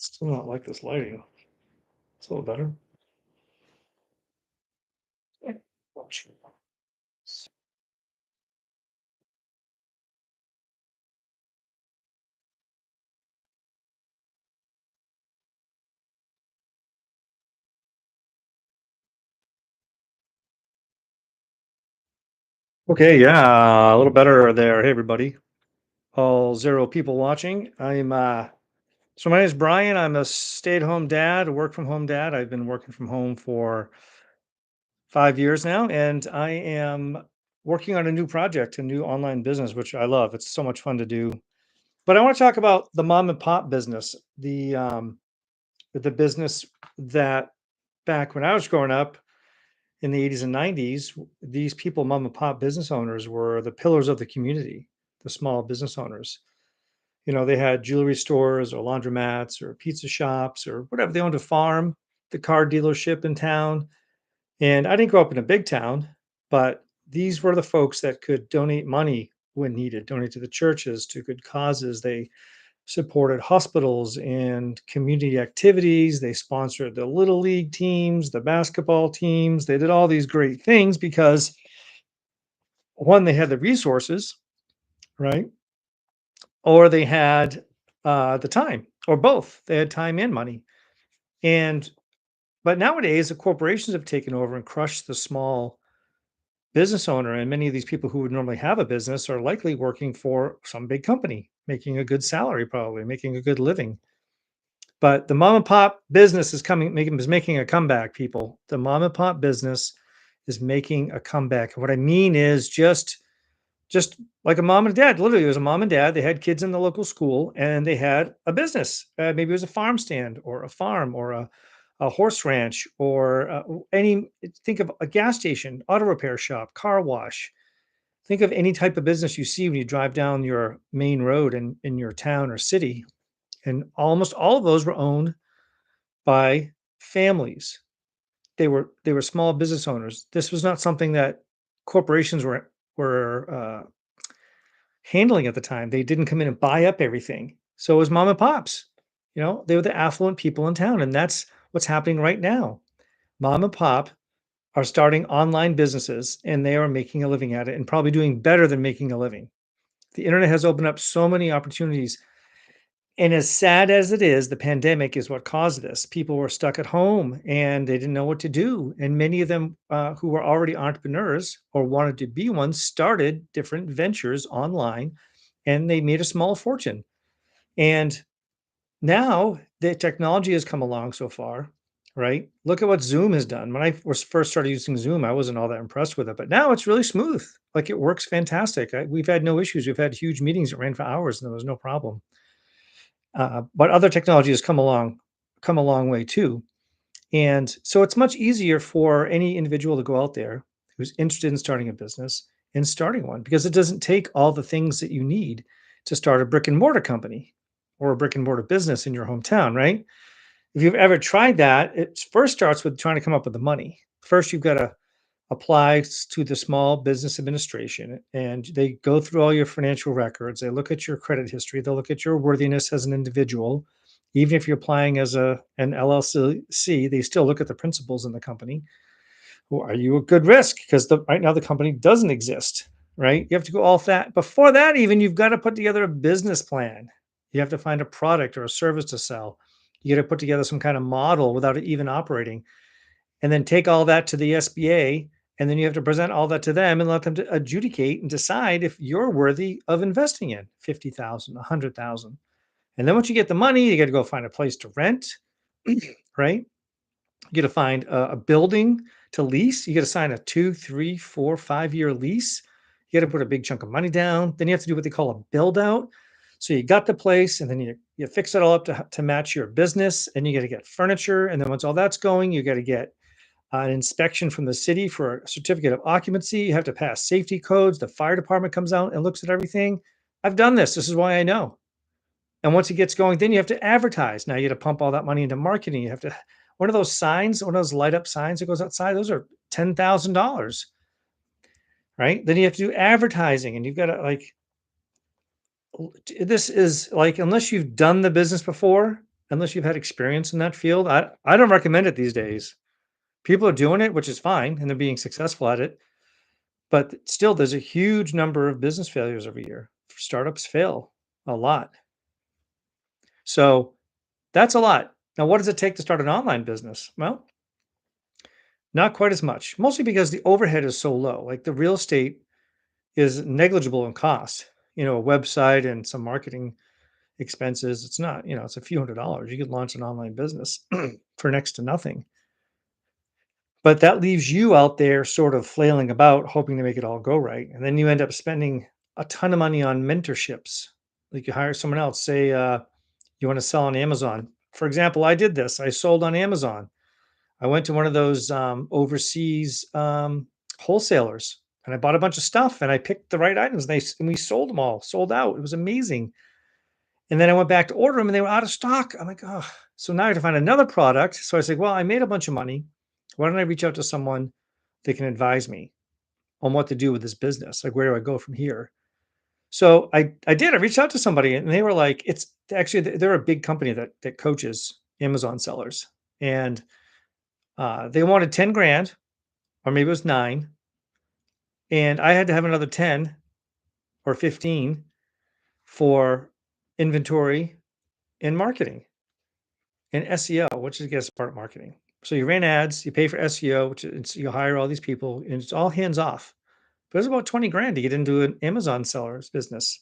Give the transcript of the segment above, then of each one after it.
Still not like this lighting. It's a little better. Yeah. Okay, yeah, a little better there. Hey, everybody. All zero people watching. So my name is Brian. I'm a stay-at-home dad, a work-from-home dad. I've been working from home for 5 years now, and I am working on a new project, a new online business, which I love. It's so much fun to do. But I want to talk about the mom and pop business, the business that back when I was growing up in the 80s and 90s, these people, mom and pop business owners, were the pillars of the community, the small business owners. They had jewelry stores or laundromats or pizza shops or whatever. They owned a farm, the car dealership in town. And I didn't grow up in a big town, but these were the folks that could donate money when needed, donate to the churches, to good causes. They supported hospitals and community activities. They sponsored the little league teams, the basketball teams. They did all these great things because one, they had the resources, right? Or they had the time, or both. They had time and money. And but nowadays, the corporations have taken over and crushed the small business owner. And many of these people who would normally have a business are likely working for some big company, making a good salary, probably making a good living. But the mom and pop business is making a comeback, people. The mom and pop business is making a comeback. What I mean is just like a mom and dad. Literally, it was a mom and dad. They had kids in the local school and they had a business. Maybe it was a farm stand or a farm or a horse ranch or think of a gas station, auto repair shop, car wash. Think of any type of business you see when you drive down your main road in your town or city. And almost all of those were owned by families. They were small business owners. This was not something that corporations were handling at the time. They didn't come in and buy up everything. So it was mom and pops. They were the affluent people in town, and that's what's happening right now. Mom and pop are starting online businesses, and they are making a living at it, and probably doing better than making a living. The internet has opened up so many opportunities. And as sad as it is, the pandemic is what caused this. People were stuck at home and they didn't know what to do. And many of them who were already entrepreneurs or wanted to be one started different ventures online and they made a small fortune. And now the technology has come along so far, right? Look at what Zoom has done. When I was first started using Zoom, I wasn't all that impressed with it, but now it's really smooth. Like it works fantastic. We've had no issues. We've had huge meetings that ran for hours and there was no problem. But other technology has come a long way too. And so it's much easier for any individual to go out there who's interested in starting a business and starting one because it doesn't take all the things that you need to start a brick and mortar company or a brick and mortar business in your hometown, right? If you've ever tried that, it first starts with trying to come up with the money. First, you've got to apply to the Small Business Administration and they go through all your financial records. They look at your credit history. They'll look at your worthiness as an individual. Even if you're applying as an LLC, they still look at the principals in the company. Well, are you a good risk? Because right now the company doesn't exist, right? You have to go all that. Before that, even you've got to put together a business plan. You have to find a product or a service to sell. You got to put together some kind of model without it even operating and then take all that to the SBA, and then you have to present all that to them and let them adjudicate and decide if you're worthy of investing in 50,000, 100,000. And then once you get the money, you got to go find a place to rent, right? You got to find a building to lease. You got to sign a 2, 3, 4, 5 year lease. You got to put a big chunk of money down. Then you have to do what they call a build out. So you got the place, and then you fix it all up to match your business, and you got to get furniture. And then once all that's going, you got to get an inspection from the city for a certificate of occupancy. You have to pass safety codes. The fire department comes out and looks at everything. I've done this. This is why I know. And once it gets going, then you have to advertise. Now you got to pump all that money into marketing. You have to, one of those signs, one of those light up signs that goes outside, those are $10,000, right? Then you have to do advertising and you've got to this is like, unless you've done the business before, unless you've had experience in that field. I don't recommend it these days. People are doing it, which is fine, and they're being successful at it. But still, there's a huge number of business failures every year. Startups fail a lot. So that's a lot. Now, what does it take to start an online business? Well, not quite as much, mostly because the overhead is so low. Like the real estate is negligible in cost. A website and some marketing expenses. It's not, it's a few $100s. You could launch an online business for next to nothing. But that leaves you out there sort of flailing about, hoping to make it all go right. And then you end up spending a ton of money on mentorships. Like you hire someone else, say you want to sell on Amazon. For example, I did this. I sold on Amazon. I went to one of those overseas wholesalers and I bought a bunch of stuff and I picked the right items and we sold them all, sold out. It was amazing. And then I went back to order them and they were out of stock. I'm like, oh, so now I have to find another product. So I said, well, I made a bunch of money. Why don't I reach out to someone that can advise me on what to do with this business? Like, where do I go from here? So I did. I reached out to somebody and they were like, it's actually, they're a big company that coaches Amazon sellers. And they wanted 10 grand, or maybe it was nine. And I had to have another 10 or 15 for inventory and marketing and SEO, which is, I guess, part of marketing. So you ran ads, you pay for SEO, which is you hire all these people, and it's all hands off. But it was about 20 grand to get into an Amazon seller's business.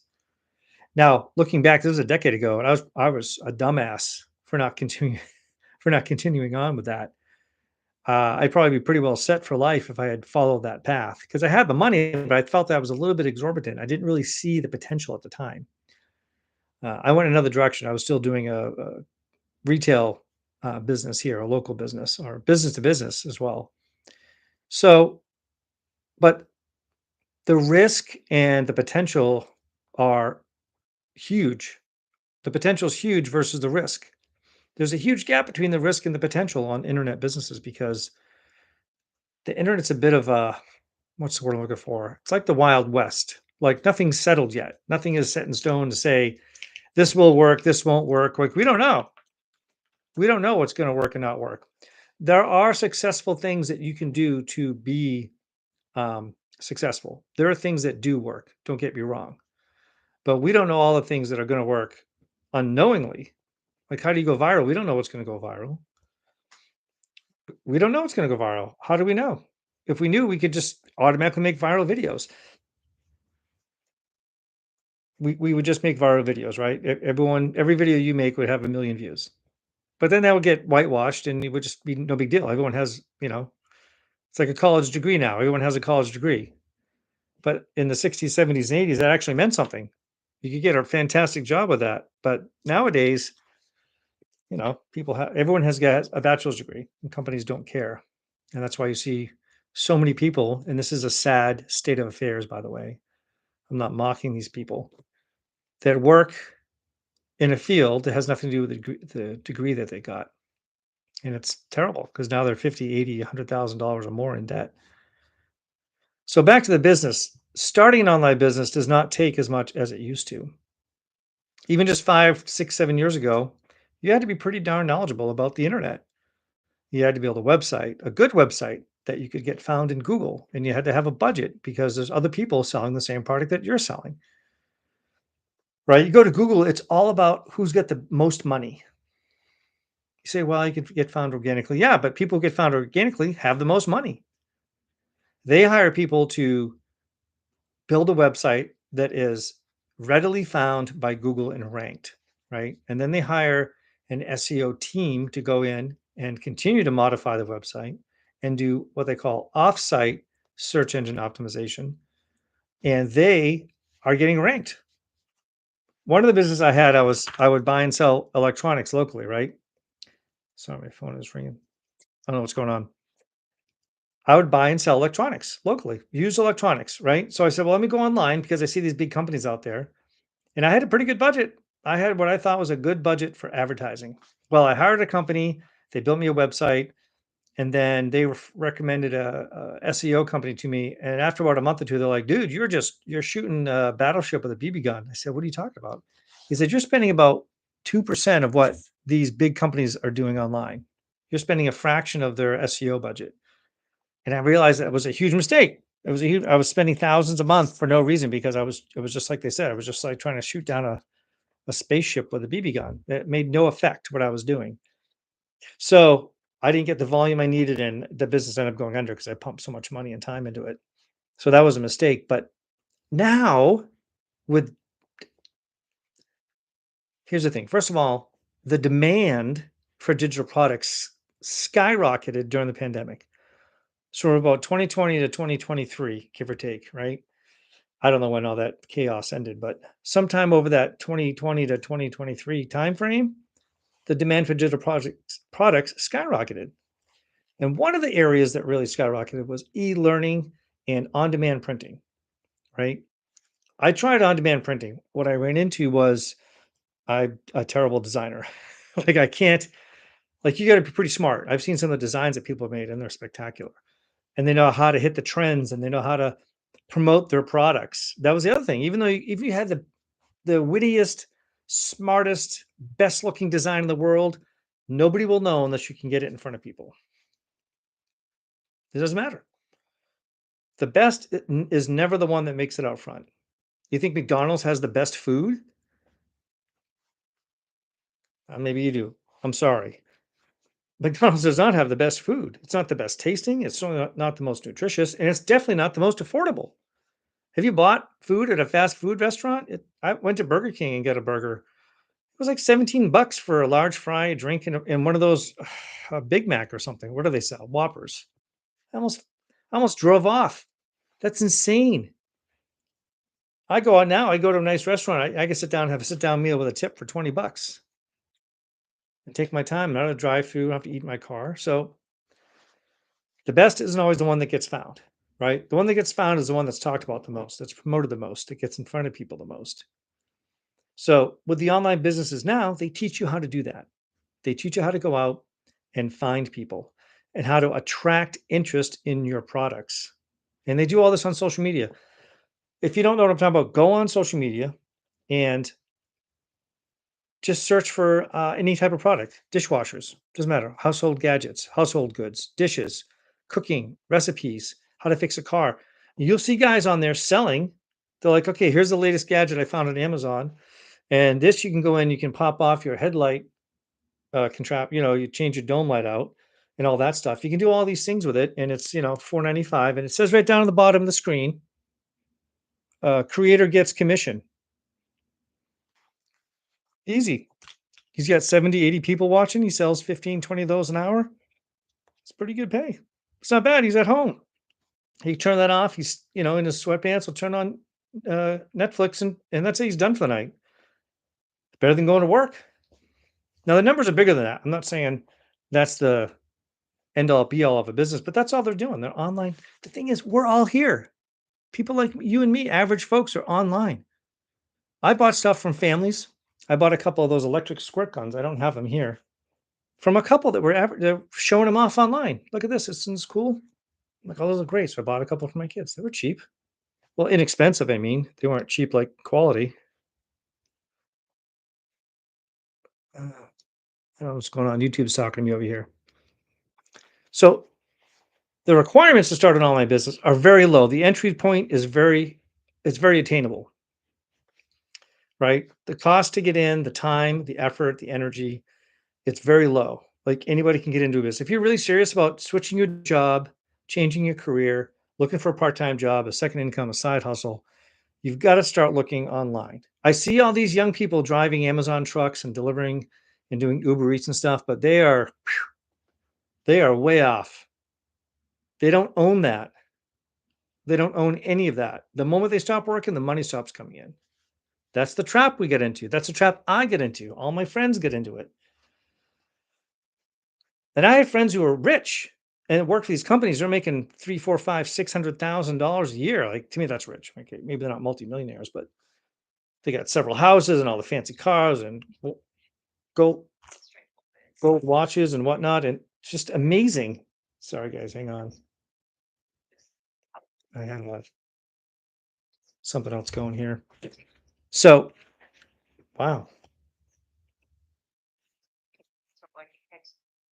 Now, looking back, this was a decade ago, and I was a dumbass for not continuing for not continuing on with that. I'd probably be pretty well set for life if I had followed that path because I had the money, but I felt that was a little bit exorbitant. I didn't really see the potential at the time. I went another direction. I was still doing a retail business here, a local business or business to business as well. So, but the risk and the potential are huge. The potential is huge versus the risk. There's a huge gap between the risk and the potential on internet businesses because the internet's a bit of a what's the word I'm looking for? It's like the Wild West. Like nothing's settled yet. Nothing is set in stone to say this will work, this won't work. Like we don't know. We don't know what's going to work and not work. There are successful things that you can do to be successful. There are things that do work. Don't get me wrong, but we don't know all the things that are going to work unknowingly. Like how do you go viral? We don't know what's going to go viral. We don't know what's going to go viral. How do we know? If we knew, we could just automatically make viral videos. We would just make viral videos, right? Every video you make would have a million views, but then that would get whitewashed, and it would just be no big deal. Everyone has, it's like a college degree now. Everyone has a college degree, but in the 60s, 70s, and 80s, that actually meant something. You could get a fantastic job with that, but nowadays, everyone has got a bachelor's degree, and companies don't care, and that's why you see so many people. And this is a sad state of affairs, by the way. I'm not mocking these people that work in a field that has nothing to do with the degree that they got. And it's terrible because now they're 50, 80, $100,000 or more in debt. So back to the business. Starting an online business does not take as much as it used to. Even just 5, 6, 7 years ago, you had to be pretty darn knowledgeable about the internet. You had to build a website, a good website that you could get found in Google, and you had to have a budget because there's other people selling the same product that you're selling. Right? You go to Google, it's all about who's got the most money. You say, well, you could get found organically. Yeah, but people who get found organically have the most money. They hire people to build a website that is readily found by Google and ranked, right? And then they hire an SEO team to go in and continue to modify the website and do what they call off-site search engine optimization. And they are getting ranked. One of the businesses I had, I would buy and sell electronics locally, right? Sorry, my phone is ringing. I don't know what's going on. I would buy and sell electronics locally, use electronics, right? So I said, well, let me go online because I see these big companies out there. And I had a pretty good budget. I had what I thought was a good budget for advertising. Well, I hired a company, they built me a website, and then they recommended a SEO company to me. And after about a month or two, they're like, dude, you're shooting a battleship with a BB gun. I said, what are you talking about? He said, you're spending about 2% of what these big companies are doing online. You're spending a fraction of their SEO budget. And I realized that was a huge mistake. It was a huge I was spending thousands a month for no reason because it was just like they said, I was just like trying to shoot down a spaceship with a BB gun. It made no effect to what I was doing. So I didn't get the volume I needed and the business ended up going under because I pumped so much money and time into it. So that was a mistake. But now with here's the thing. First of all, the demand for digital products skyrocketed during the pandemic. So we're about 2020 to 2023, give or take, right? I don't know when all that chaos ended, but sometime over that 2020 to 2023 timeframe, the demand for digital products skyrocketed. And one of the areas that really skyrocketed was e-learning and on-demand printing, right? I tried on-demand printing. What I ran into was I'm a terrible designer. Like I can't like you got to be pretty smart. I've seen some of the designs that people have made and they're spectacular. And they know how to hit the trends and they know how to promote their products. That was the other thing. Even though if you had the wittiest, smartest, best looking design in the world, nobody will know unless you can get it in front of people. It doesn't matter. The best is never the one that makes it out front. You think McDonald's has the best food? Maybe you do. I'm sorry. McDonald's does not have the best food. It's not the best tasting. It's certainly not the most nutritious, and it's definitely not the most affordable. Have you bought food at a fast food restaurant? I went to Burger King and got a burger. It was like 17 bucks for a large fry, a drink, and one of those a Big Mac or something. What do they sell? Whoppers. I almost drove off. That's insane. I go out now. I go to a nice restaurant. I can sit down and have a sit down meal with a tip for 20 bucks and take my time. Not a drive through. I don't have to eat in my car. So the best isn't always the one that gets found, right? The one that gets found is the one that's talked about the most, that's promoted the most, that gets in front of people the most. So with the online businesses now, they teach you how to do that. They teach you how to go out and find people and how to attract interest in your products. And they do all this on social media. If you don't know what I'm talking about, go on social media and just search for any type of product, dishwashers, doesn't matter, household gadgets, household goods, dishes, cooking, recipes, how to fix a car. You'll see guys on there selling. They're like, okay, here's the latest gadget I found on Amazon. And this you can go in, you can pop off your headlight you change your dome light out and all that stuff. You can do all these things with it. And it's, $4.95. And it says right down at the bottom of the screen, creator gets commission. Easy. He's got 70, 80 people watching. He sells 15, 20 of those an hour. It's pretty good pay. It's not bad. He's at home. He turn that off. He's, in his sweatpants. He'll turn on Netflix and that's it. He's done for the night. Better than going to work. Now the numbers are bigger than that. I'm not saying that's the end all be all of a business, but that's all they're doing. They're online. The thing is, we're all here. People like you and me, average folks, are online. I bought stuff from families. I bought a couple of those electric squirt guns. I don't have them here. From a couple that they're showing them off online. Look at this. This one's cool. I'm like, oh, those are great. So I bought a couple for my kids. They were cheap. Well, inexpensive, I mean. They weren't cheap like quality. I don't know what's going on. YouTube's talking to me over here. So the requirements to start an online business are very low. The entry point is it's very attainable, right? The cost to get in, the time, the effort, the energy, it's very low. Like anybody can get into this. If you're really serious about switching your job, changing your career, looking for a part-time job, a second income, a side hustle, you've got to start looking online. I see all these young people driving Amazon trucks and delivering and doing Uber Eats and stuff, but they are way off. They don't own that. They don't own any of that. The moment they stop working, the money stops coming in. That's the trap we get into. That's the trap I get into. All my friends get into it. And I have friends who are rich and work for these companies. They're making three, four, five, $600,000 a year. Like to me, that's rich. Okay, maybe they're not multimillionaires, but they got several houses and all the fancy cars and gold gold watches and whatnot. And it's just amazing. Sorry, guys, hang on. I have something else going here. So, wow.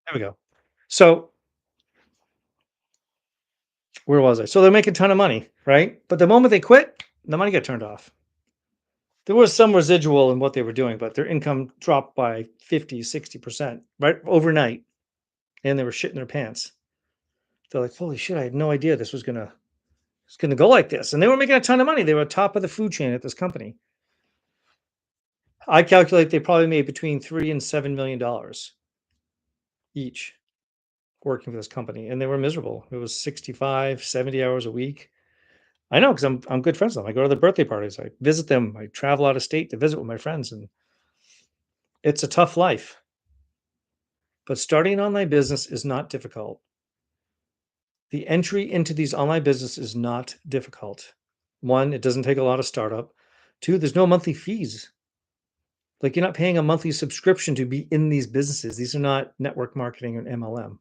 There we go. So where was I? So they're making a ton of money, right? But the moment they quit, the money got turned off. There was some residual in what they were doing, but their income dropped by 50, 60%, right? Overnight. And they were shitting their pants. They're like, holy shit, I had no idea this was gonna go like this. And they were making a ton of money. They were top of the food chain at this company. I calculate they probably made between $3 and $7 million each working for this company. And they were miserable. It was 65, 70 hours a week. I know because I'm good friends with them. I go to their birthday parties. I visit them. I travel out of state to visit with my friends, and it's a tough life. But starting an online business is not difficult. The entry into these online business is not difficult. One, it doesn't take a lot of startup. Two, there's no monthly fees. Like you're not paying a monthly subscription to be in these businesses. These are not network marketing or MLM.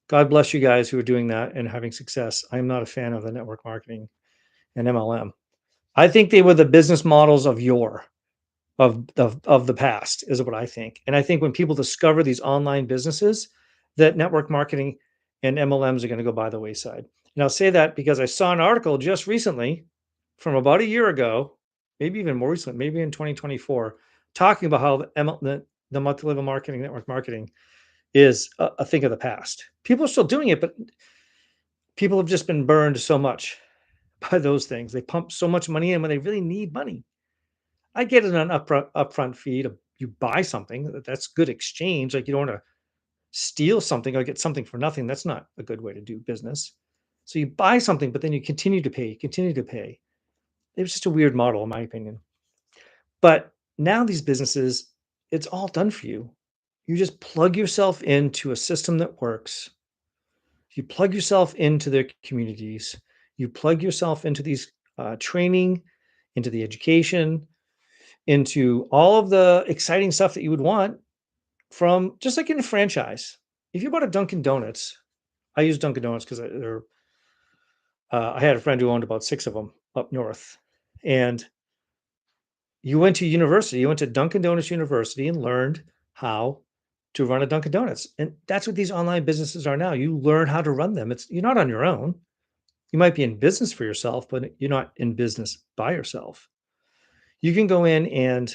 God bless you guys who are doing that and having success. I'm not a fan of the network marketing and MLM. I think they were the business models of the past is what I think. And I think when people discover these online businesses, that network marketing and MLMs are going to go by the wayside. And I'll say that because I saw an article just recently from about a year ago, maybe even more recently, maybe in 2024, talking about how the multi-level marketing, network marketing is a thing of the past. People are still doing it, but people have just been burned so much by those things. They pump so much money in when they really need money. I get it on upfront fee to you buy something, that's good exchange, like, you don't wanna steal something or get something for nothing, that's not a good way to do business. So you buy something, but then you continue to pay, continue to pay. It was just a weird model in my opinion. But now these businesses, it's all done for you. You just plug yourself into a system that works. You plug yourself into their communities. You plug yourself into these, training, into the education, into all of the exciting stuff that you would want from just like in a franchise. If you bought a Dunkin' Donuts, I use Dunkin' Donuts because I had a friend who owned about six of them up north, and you went to university, you went to Dunkin' Donuts University and learned how to run a Dunkin' Donuts, and that's what these online businesses are now. You learn how to run them. It's you're not on your own. You might be in business for yourself, but you're not in business by yourself. You can go in and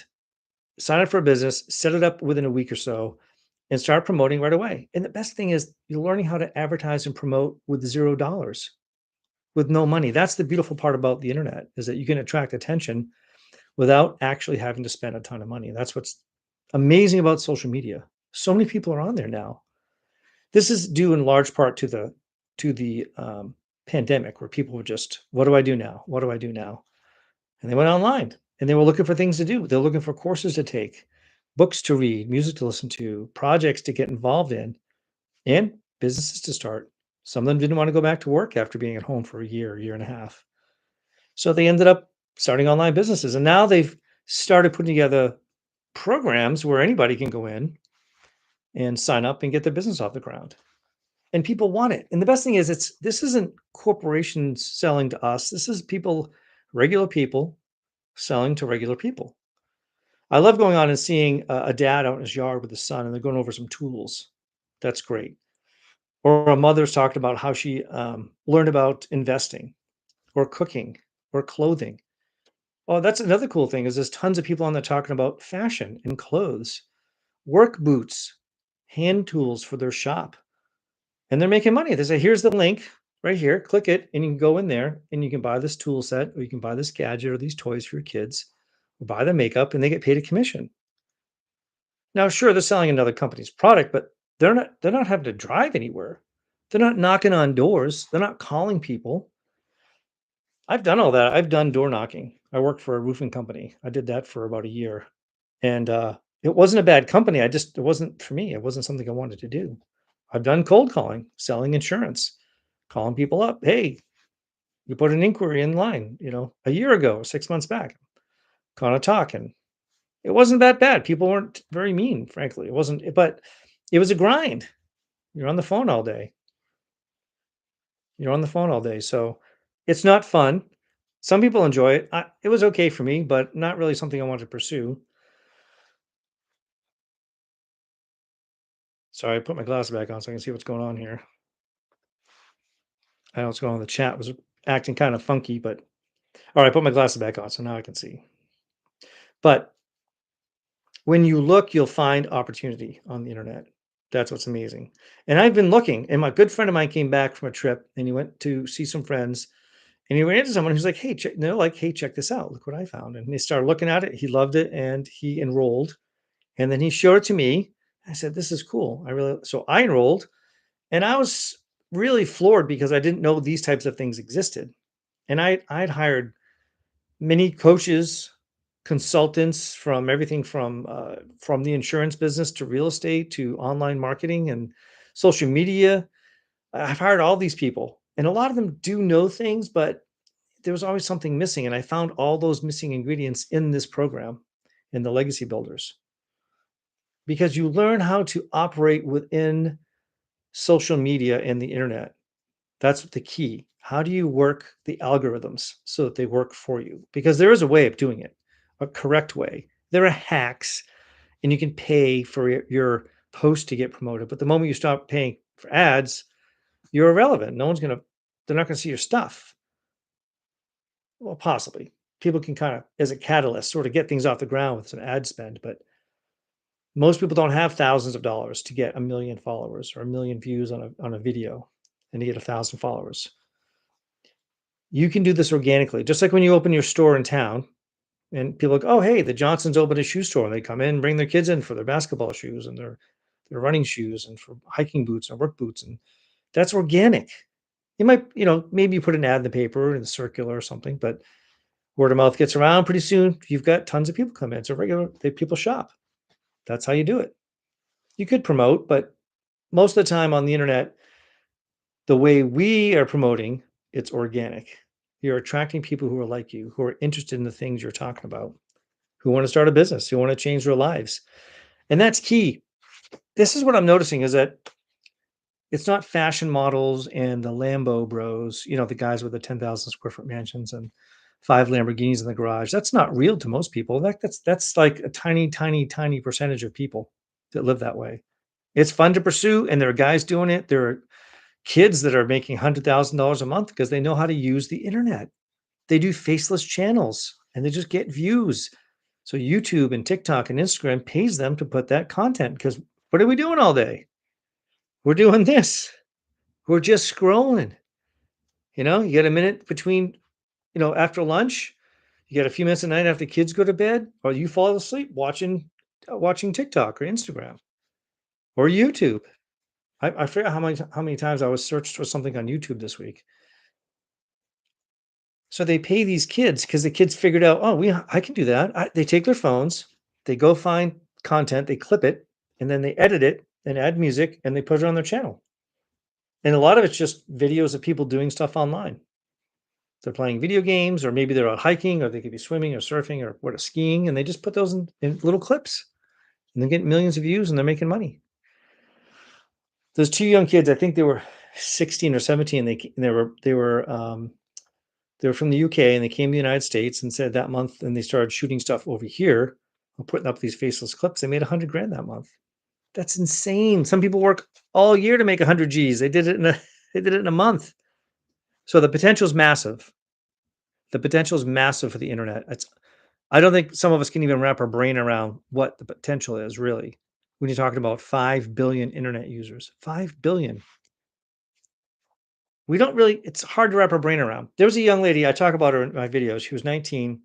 sign up for a business, set it up within a week or so, and start promoting right away. And the best thing is you're learning how to advertise and promote with $0, with no money. That's the beautiful part about the internet is that you can attract attention without actually having to spend a ton of money. That's what's amazing about social media. So many people are on there now. This is due in large part to the pandemic, where people were just, "What do I do now? What do I do now?" And they went online and they were looking for things to do. They're looking for courses to take, books to read, music to listen to, projects to get involved in, and businesses to start. Some of them didn't want to go back to work after being at home for a year and a half. So they ended up starting online businesses. And now they've started putting together programs where anybody can go in and sign up and get their business off the ground. And people want it. And the best thing is this isn't corporations selling to us. This is people, regular people selling to regular people. I love going on and seeing a dad out in his yard with his son, and they're going over some tools. That's great. Or a mother's talking about how she learned about investing, or cooking, or clothing. Oh, that's another cool thing is there's tons of people on there talking about fashion and clothes, work boots, hand tools for their shop, and they're making money. They say, "Here's the link right here. Click it, and you can go in there and you can buy this tool set, or you can buy this gadget or these toys for your kids, or buy the makeup, and they get paid a commission." Now, sure, they're selling another company's product, but they're not having to drive anywhere. They're not knocking on doors. They're not calling people. I've done all that. I've done door knocking. I worked for a roofing company. I did that for about a year. And it wasn't a bad company. It wasn't for me. It wasn't something I wanted to do. I've done cold calling, selling insurance, calling people up. Hey, you put an inquiry in line, a year ago, 6 months back, kind of talking. It wasn't that bad. People weren't very mean, frankly. It wasn't, but it was a grind. You're on the phone all day. You're on the phone all day. So it's not fun. Some people enjoy it. It was okay for me, but not really something I wanted to pursue. Sorry, I put my glasses back on so I can see what's going on here. I know what's going on. The chat was acting kind of funky, but all right, I put my glasses back on so now I can see. But when you look, you'll find opportunity on the internet. That's what's amazing. And I've been looking, and my good friend of mine came back from a trip and he went to see some friends and he ran into someone who's like, hey, check, they're like, hey, check this out. Look what I found. And they started looking at it. He loved it and he enrolled. And then he showed it to me. I said, this is cool. So I enrolled and I was really floored because I didn't know these types of things existed. And I'd hired many coaches, consultants from everything from the insurance business to real estate to online marketing and social media. I've hired all these people, and a lot of them do know things, but there was always something missing. And I found all those missing ingredients in this program, in the Legacy Builders, because you learn how to operate within social media and the internet. That's the key. How do you work the algorithms so that they work for you? Because there is a way of doing it, a correct way. There are hacks, and you can pay for your post to get promoted. But the moment you stop paying for ads, you're irrelevant. No one's going to, they're not going to see your stuff. Well, possibly. People can kind of, as a catalyst, sort of get things off the ground with some ad spend. But most people don't have thousands of dollars to get a million followers or a million views on a video and to get 1,000 followers. You can do this organically, just like when you open your store in town and people like, oh, hey, the Johnsons opened a shoe store. And they come in, bring their kids in for their basketball shoes and their running shoes and for hiking boots and work boots. And that's organic. You might, maybe you put an ad in the paper in the circular or something, but word of mouth gets around pretty soon. You've got tons of people come in. So people shop. That's how you do it. You could promote, but most of the time on the internet, the way we are promoting, it's organic. You're attracting people who are like you, who are interested in the things you're talking about, who want to start a business, who want to change their lives. And that's key. This is what I'm noticing is that it's not fashion models and the Lambo bros, the guys with the 10,000 square foot mansions and 5 Lamborghinis in the garage. That's not real to most people. In fact, that's like a tiny, tiny, tiny percentage of people that live that way. It's fun to pursue, and there are guys doing it. There are kids that are making $100,000 a month because they know how to use the internet. They do faceless channels and they just get views. So YouTube and TikTok and Instagram pays them to put that content because what are we doing all day? We're doing this. We're just scrolling. You get a minute between, after lunch, you get a few minutes at night after the kids go to bed, or you fall asleep watching TikTok or Instagram or YouTube. I forget how many times I was searched for something on YouTube this week. So they pay these kids because the kids figured out, oh, I can do that. They take their phones, they go find content, they clip it, and then they edit it and add music and they put it on their channel. And a lot of it's just videos of people doing stuff online. They're playing video games, or maybe they're out hiking, or they could be swimming or surfing or skiing, and they just put those in little clips, and they get millions of views, and they're making money. Those two young kids, I think they were 16 or 17. They were from the UK and they came to the United States and said that month, and they started shooting stuff over here, putting up these faceless clips. They made 100 grand that month. That's insane. Some people work all year to make 100 G's. They did it in a month. So the potential is massive. The potential is massive for the internet. I don't think some of us can even wrap our brain around what the potential is really. When you're talking about 5 billion internet users, 5 billion. It's hard to wrap our brain around. There was a young lady, I talk about her in my videos. She was 19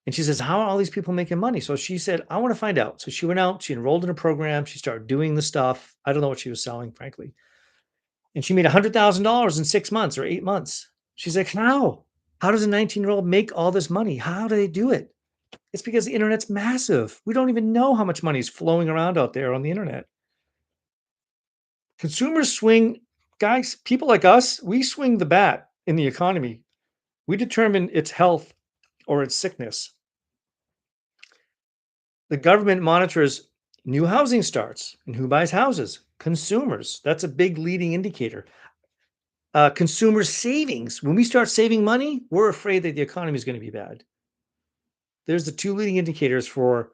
and she says, how are all these people making money? So she said, I want to find out. So she went out, she enrolled in a program, she started doing the stuff. I don't know what she was selling, frankly. And she made $100,000 in 6 months or 8 months. She's like, how? How does a 19-year-old make all this money? How do they do it? It's because the internet's massive. We don't even know how much money is flowing around out there on the internet. Consumers swing, guys, people like us, we swing the bat in the economy. We determine its health or its sickness. The government monitors new housing starts and who buys houses. Consumers, that's a big leading indicator. Consumer savings. When we start saving money, we're afraid that the economy is going to be bad. There's the two leading indicators for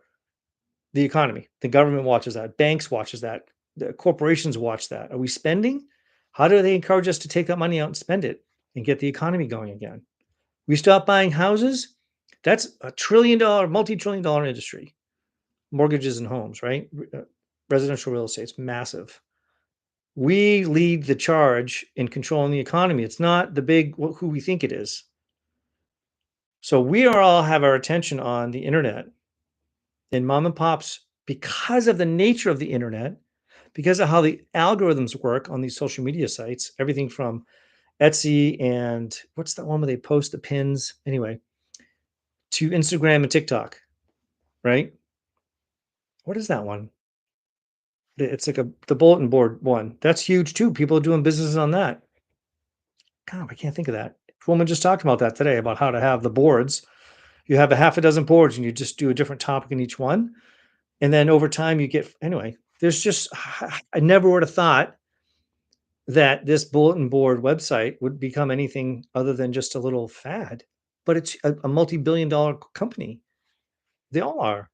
The economy. The government watches that. Banks watches that. The corporations watch that. Are we spending? How do they encourage us to take that money out and spend it and get the economy going again? We stop buying houses. That's a $1 trillion, multi-trillion dollar industry. Mortgages and homes, right? Residential real estate's massive. We lead the charge in controlling the economy. It's not the big who we think it is. So we are all have our attention on the internet and mom and pops because of the nature of the internet, because of how the algorithms work on these social media sites, everything from Etsy and what's that one where they post the pins anyway, to Instagram and TikTok, right? What is that one? It's like the bulletin board one. That's huge too. People are doing businesses on that. God, I can't think of that. A woman just talked about that today about how to have the boards. You have a half a dozen boards and you just do a different topic in each one. And then over time you get anyway, there's just I never would have thought that this bulletin board website would become anything other than just a little fad, but it's a multi-billion dollar company. They all are.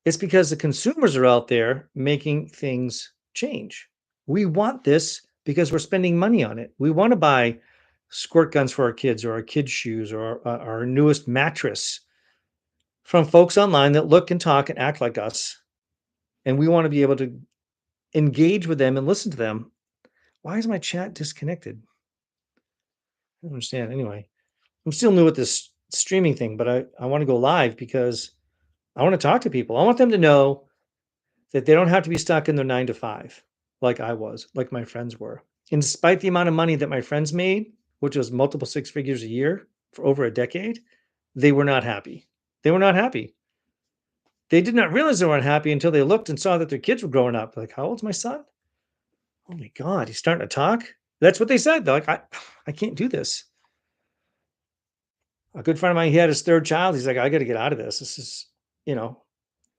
It's because the consumers are out there making things change. We want this because we're spending money on it. We want to buy squirt guns for our kids or our kids' shoes or our newest mattress from folks online that look and talk and act like us. And we want to be able to engage with them and listen to them. Why is my chat disconnected? I don't understand. Anyway, I'm still new at this streaming thing, but I want to go live because I want to talk to people. I want them to know that they don't have to be stuck in their 9 to 5 like I was, like my friends were. And despite the amount of money that my friends made, which was multiple six figures a year for over a decade, they were not happy. They were not happy. They did not realize they were unhappy until they looked and saw that their kids were growing up. Like, how old's my son? Oh my God, he's starting to talk. That's what they said. They're like, I can't do this. A good friend of mine, he had his third child. He's like, I got to get out of this. This is, you know,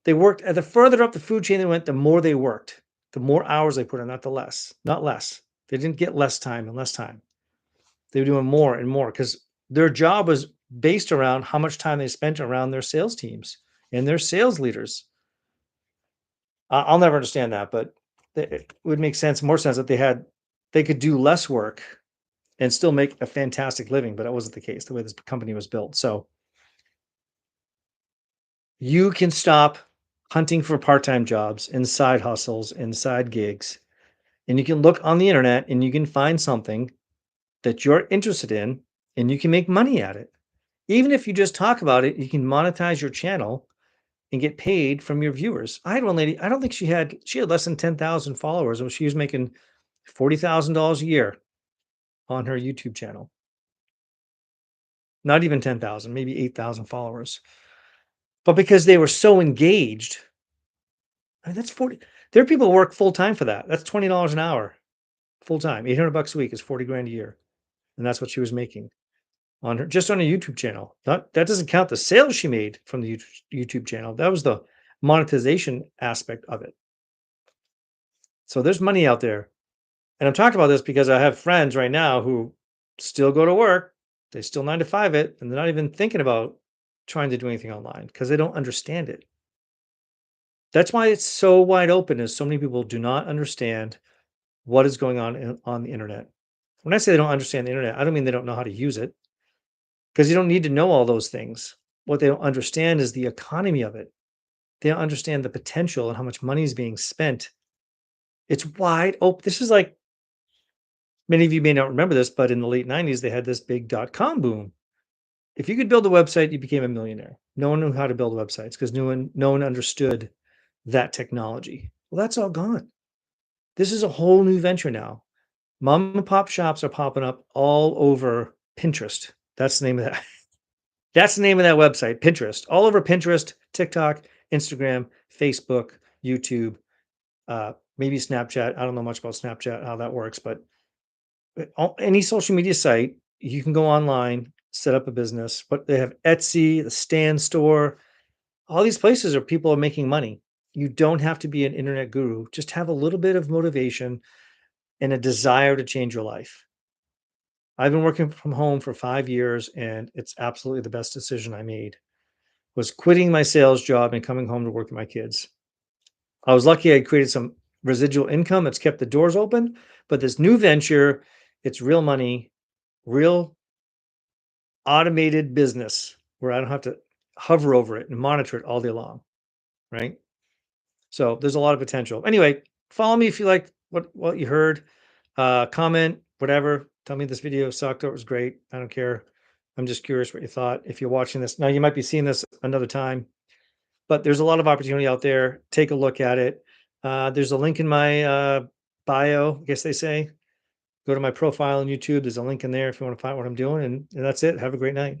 they worked the further up the food chain they went, the more they worked, the more hours they put in, not the less, not less. They didn't get less time and less time. They were doing more and more because their job was based around how much time they spent around their sales teams and their sales leaders. I'll never understand that, but it would make sense, more sense that they could do less work and still make a fantastic living, but that wasn't the case the way this company was built. So you can stop hunting for part-time jobs and side hustles and side gigs, and you can look on the internet and you can find something that you're interested in and you can make money at it. Even if you just talk about it, you can monetize your channel and get paid from your viewers. I had one lady, I don't think she had less than 10,000 followers, and she was making $40,000 a year on her YouTube channel. Not even 10,000, maybe 8,000 followers. But because they were so engaged, I mean, that's 40. There are people who work full time for that. That's $20 an hour, full time. 800 bucks a week is 40 grand a year. And that's what she was making on her just on a YouTube channel. Not that doesn't count the sales she made from the YouTube channel. That was the monetization aspect of it. So there's money out there. And I'm talking about this because I have friends right now who still go to work. They still 9 to 5 it, and they're not even thinking about trying to do anything online because they don't understand it. That's why it's so wide open, is so many people do not understand what is going on on the internet. When I say they don't understand the internet, I don't mean they don't know how to use it because you don't need to know all those things. What they don't understand is the economy of it. They don't understand the potential and how much money is being spent. It's wide open. This is like many of you may not remember this, but in the late 90s, they had this big .com boom. If you could build a website, you became a millionaire. No one knew how to build websites because no one understood that technology. Well, that's all gone. This is a whole new venture now. Mom and pop shops are popping up all over Pinterest. That's the name of that. That's the name of that website, Pinterest. All over Pinterest, TikTok, Instagram, Facebook, YouTube, maybe Snapchat. I don't know much about Snapchat, how that works, but any social media site, you can go online, set up a business. But they have Etsy, the Stand Store. All these places are people are making money. You don't have to be an internet guru. Just have a little bit of motivation and a desire to change your life. I've been working from home for 5 years, and it's absolutely the best decision I made was quitting my sales job and coming home to work with my kids. I was lucky I created some residual income that's kept the doors open. But this new venture, it's real money, real automated business where I don't have to hover over it and monitor it all day long, right? So there's a lot of potential. Anyway, follow me if you like what you heard. Comment, whatever. Tell me this video sucked or it was great. I don't care. I'm just curious what you thought. If you're watching this now, you might be seeing this another time, but there's a lot of opportunity out there. Take a look at it. There's a link in my bio, I guess they say. Go to my profile on YouTube. There's a link in there if you want to find what I'm doing. And that's it. Have a great night.